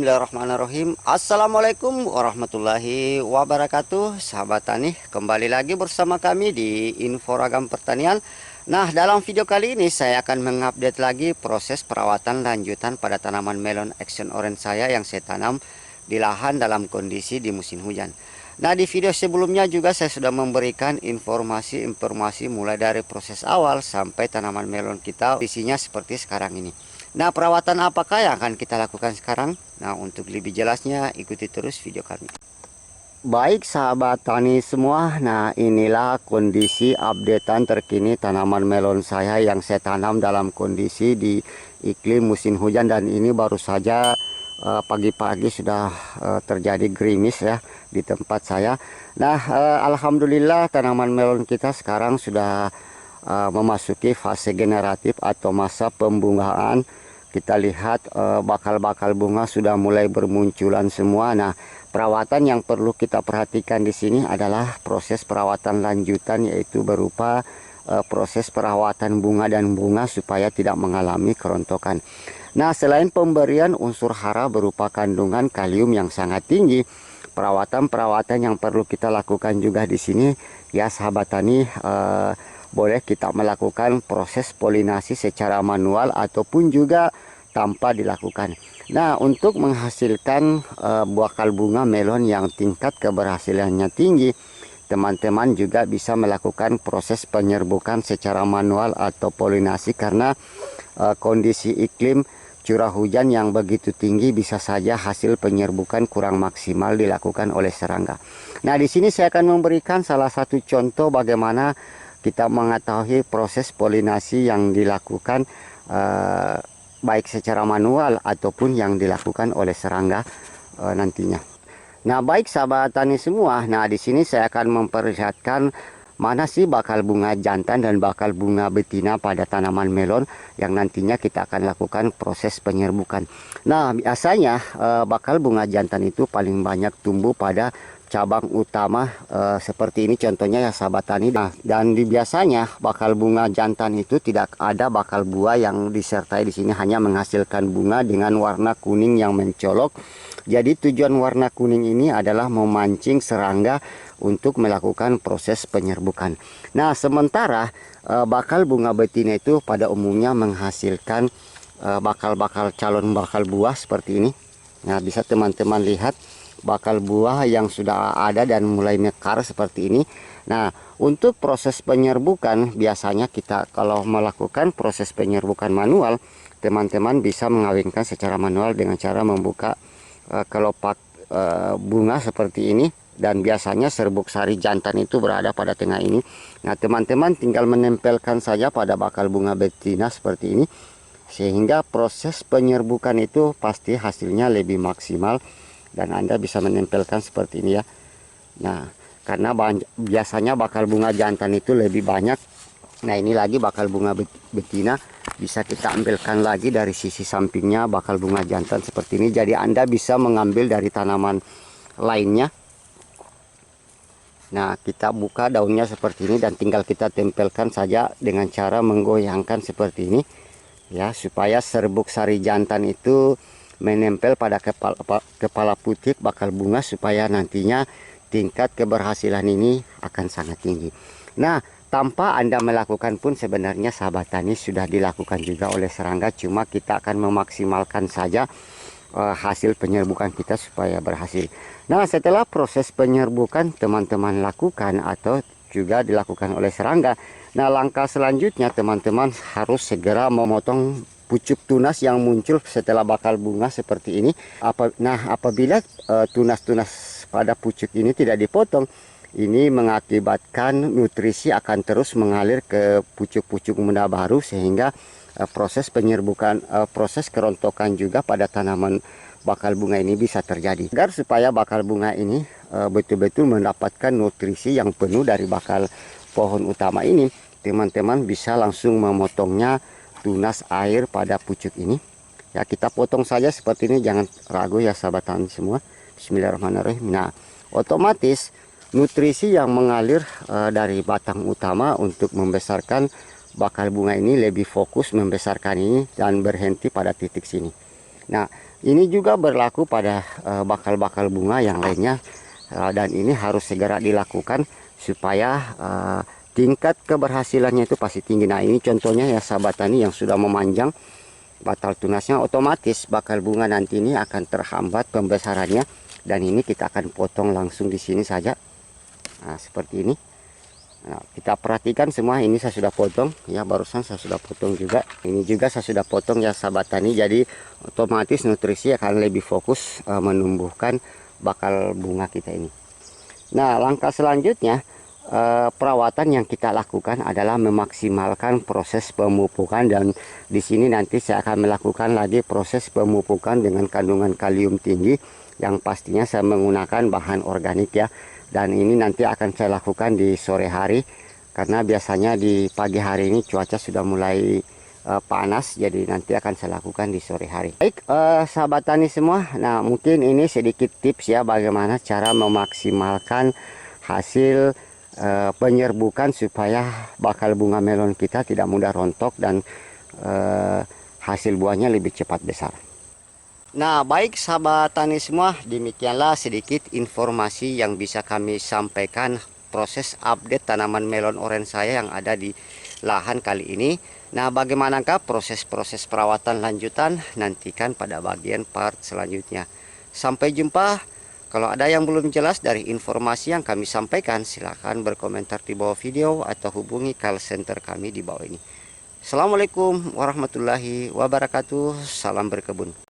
Bismillahirrahmanirrahim. Assalamualaikum warahmatullahi wabarakatuh. Sahabat tani, kembali lagi bersama kami di Info Ragam Pertanian. Nah, dalam video kali ini saya akan mengupdate lagi proses perawatan lanjutan pada tanaman melon Action Orange saya yang saya tanam di lahan dalam kondisi di musim hujan. Nah, di video sebelumnya juga saya sudah memberikan informasi mulai dari proses awal sampai tanaman melon kita isinya seperti sekarang ini. Nah, perawatan apakah yang akan kita lakukan sekarang? Nah, untuk lebih jelasnya ikuti terus video kami. Baik sahabat tani semua, nah inilah kondisi updatean terkini tanaman melon saya yang saya tanam dalam kondisi di iklim musim hujan, dan ini baru saja pagi-pagi sudah terjadi gerimis ya di tempat saya. Nah, alhamdulillah tanaman melon kita sekarang sudah memasuki fase generatif atau masa pembungaan. Kita lihat bakal-bakal bunga sudah mulai bermunculan semua. Nah, perawatan yang perlu kita perhatikan di sini adalah proses perawatan lanjutan, yaitu berupa proses perawatan bunga dan bunga supaya tidak mengalami kerontokan. Nah, selain pemberian unsur hara berupa kandungan kalium yang sangat tinggi, perawatan-perawatan yang perlu kita lakukan juga di sini ya sahabat tani, boleh kita melakukan proses polinasi secara manual ataupun juga tanpa dilakukan. Nah, untuk menghasilkan bakal bunga melon yang tingkat keberhasilannya tinggi, teman-teman juga bisa melakukan proses penyerbukan secara manual atau polinasi, karena kondisi iklim curah hujan yang begitu tinggi bisa saja hasil penyerbukan kurang maksimal dilakukan oleh serangga. Nah, di sini saya akan memberikan salah satu contoh bagaimana kita mengetahui proses polinasi yang dilakukan baik secara manual ataupun yang dilakukan oleh serangga nantinya. Nah, baik sahabat tani semua, nah di sini saya akan memperlihatkan mana sih bakal bunga jantan dan bakal bunga betina pada tanaman melon yang nantinya kita akan lakukan proses penyerbukan. Nah, biasanya bakal bunga jantan itu paling banyak tumbuh pada cabang utama seperti ini contohnya ya sahabat tani. Nah, dan biasanya bakal bunga jantan itu tidak ada bakal buah yang disertai di sini, hanya menghasilkan bunga dengan warna kuning yang mencolok. Jadi tujuan warna kuning ini adalah memancing serangga untuk melakukan proses penyerbukan. Nah, sementara bakal bunga betina itu pada umumnya menghasilkan bakal-bakal calon bakal buah seperti ini. Nah, bisa teman-teman lihat bakal buah yang sudah ada dan mulai mekar seperti ini. Nah, untuk proses penyerbukan biasanya kita kalau melakukan proses penyerbukan manual, teman-teman bisa mengawinkan secara manual dengan cara membuka kelopak bunga seperti ini, dan biasanya serbuk sari jantan itu berada pada tengah ini. Nah, teman-teman tinggal menempelkan saja pada bakal bunga betina seperti ini, sehingga proses penyerbukan itu pasti hasilnya lebih maksimal. Dan Anda bisa menempelkan seperti ini ya. Nah, karena biasanya bakal bunga jantan itu lebih banyak. Nah, ini lagi bakal bunga betina, bisa kita ambilkan lagi dari sisi sampingnya bakal bunga jantan seperti ini. Jadi Anda bisa mengambil dari tanaman lainnya. Nah, kita buka daunnya seperti ini dan tinggal kita tempelkan saja dengan cara menggoyangkan seperti ini ya, supaya serbuk sari jantan itu menempel pada kepala putik bakal bunga, supaya nantinya tingkat keberhasilan ini akan sangat tinggi. Nah, tanpa Anda melakukan pun sebenarnya sahabat tani sudah dilakukan juga oleh serangga, cuma kita akan memaksimalkan saja hasil penyerbukan kita supaya berhasil. Nah, setelah proses penyerbukan teman-teman lakukan atau juga dilakukan oleh serangga, nah langkah selanjutnya teman-teman harus segera memotong pucuk tunas yang muncul setelah bakal bunga seperti ini. Nah, apabila tunas-tunas pada pucuk ini tidak dipotong, ini mengakibatkan nutrisi akan terus mengalir ke pucuk-pucuk muda baru, sehingga proses penyerbukan, proses kerontokan juga pada tanaman bakal bunga ini bisa terjadi. Agar supaya bakal bunga ini betul-betul mendapatkan nutrisi yang penuh dari bakal pohon utama ini, teman-teman bisa langsung memotongnya tunas air pada pucuk ini ya. Kita potong saja seperti ini, jangan ragu ya sahabat tani semua. Bismillahirrahmanirrahim. Nah, otomatis nutrisi yang mengalir dari batang utama untuk membesarkan bakal bunga ini lebih fokus membesarkan ini dan berhenti pada titik sini. Nah, Ini juga berlaku pada bakal-bakal bunga yang lainnya, dan ini harus segera dilakukan supaya tingkat keberhasilannya itu pasti tinggi. Nah, ini contohnya ya sahabat tani yang sudah memanjang batal tunasnya, otomatis bakal bunga nanti ini akan terhambat pembesarannya, dan ini kita akan potong langsung di sini saja. Nah, seperti ini. Nah, kita perhatikan semua, ini saya sudah potong ya, barusan saya sudah potong juga. Ini juga saya sudah potong ya sahabat tani, jadi otomatis nutrisi akan lebih fokus menumbuhkan bakal bunga kita ini. Nah, langkah selanjutnya perawatan yang kita lakukan adalah memaksimalkan proses pemupukan, dan di sini nanti saya akan melakukan lagi proses pemupukan dengan kandungan kalium tinggi yang pastinya saya menggunakan bahan organik ya. Dan ini nanti akan saya lakukan di sore hari, karena biasanya di pagi hari ini cuaca sudah mulai panas, jadi nanti akan saya lakukan di sore hari. Baik sahabat tani semua, nah mungkin ini sedikit tips ya bagaimana cara memaksimalkan hasil penyerbukan supaya bakal bunga melon kita tidak mudah rontok dan hasil buahnya lebih cepat besar. Nah, baik sahabat tani semua, demikianlah sedikit informasi yang bisa kami sampaikan proses update tanaman melon orange saya yang ada di lahan kali ini. Nah, bagaimanakah proses-proses perawatan lanjutan, nantikan pada bagian part selanjutnya. Sampai jumpa. Kalau ada yang belum jelas dari informasi yang kami sampaikan, silahkan berkomentar di bawah video atau hubungi call center kami di bawah ini. Assalamualaikum warahmatullahi wabarakatuh. Salam berkebun.